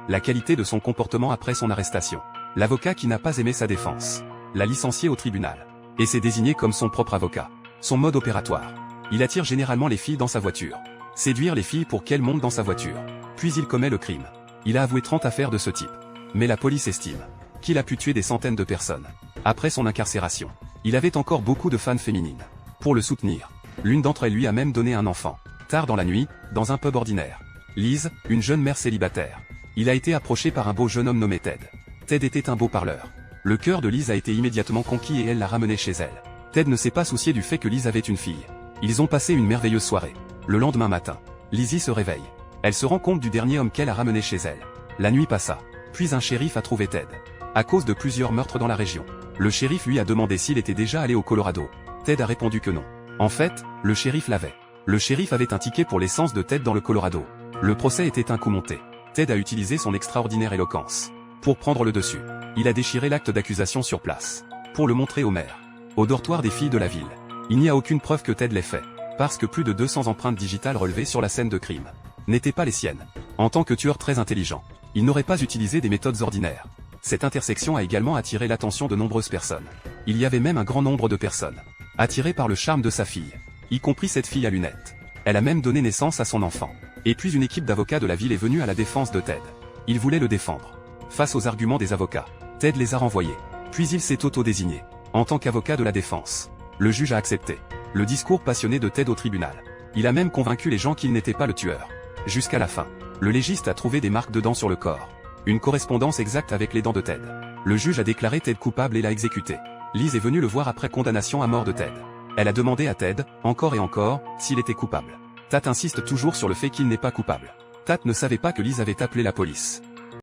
La qualité de son comportement après son arrestation. L'avocat qui n'a pas aimé sa défense. L'a licencié au tribunal. Et s'est désigné comme son propre avocat. Son mode opératoire. Il attire généralement les filles dans sa voiture. Séduire les filles pour qu'elles montent dans sa voiture. Puis il commet le crime. Il a avoué 30 affaires de ce type. Mais la police estime qu'il a pu tuer des centaines de personnes. Après son incarcération, il avait encore beaucoup de fans féminines. Pour le soutenir, l'une d'entre elles lui a même donné un enfant. Tard dans la nuit, dans un pub ordinaire. Lise, une jeune mère célibataire. Il a été approché par un beau jeune homme nommé Ted. Ted était un beau parleur. Le cœur de Lise a été immédiatement conquis et elle l'a ramené chez elle. Ted ne s'est pas soucié du fait que Lise avait une fille. Ils ont passé une merveilleuse soirée. Le lendemain matin, Lizzie se réveille. Elle se rend compte du dernier homme qu'elle a ramené chez elle. La nuit passa. Puis un shérif a trouvé Ted. À cause de plusieurs meurtres dans la région. Le shérif lui a demandé s'il était déjà allé au Colorado. Ted a répondu que non. En fait, le shérif l'avait. Le shérif avait un ticket pour l'essence de Ted dans le Colorado. Le procès était un coup monté. Ted a utilisé son extraordinaire éloquence. Pour prendre le dessus. Il a déchiré l'acte d'accusation sur place. Pour le montrer au maire. Au dortoir des filles de la ville. Il n'y a aucune preuve que Ted l'ait fait. Parce que plus de 200 empreintes digitales relevées sur la scène de crime n'étaient pas les siennes. En tant que tueur très intelligent, il n'aurait pas utilisé des méthodes ordinaires. Cette intersection a également attiré l'attention de nombreuses personnes. Il y avait même un grand nombre de personnes attirées par le charme de sa fille, y compris cette fille à lunettes. Elle a même donné naissance à son enfant. Et puis une équipe d'avocats de la ville est venue à la défense de Ted. Ils voulaient le défendre. Face aux arguments des avocats, Ted les a renvoyés. Puis il s'est auto-désigné en tant qu'avocat de la défense. Le juge a accepté le discours passionné de Ted au tribunal. Il a même convaincu les gens qu'il n'était pas le tueur. Jusqu'à la fin, le légiste a trouvé des marques de dents sur le corps. Une correspondance exacte avec les dents de Ted. Le juge a déclaré Ted coupable et l'a exécuté. Lise est venue le voir après condamnation à mort de Ted. Elle a demandé à Ted, encore et encore, s'il était coupable. Tat insiste toujours sur le fait qu'il n'est pas coupable. Tat ne savait pas que Lise avait appelé la police.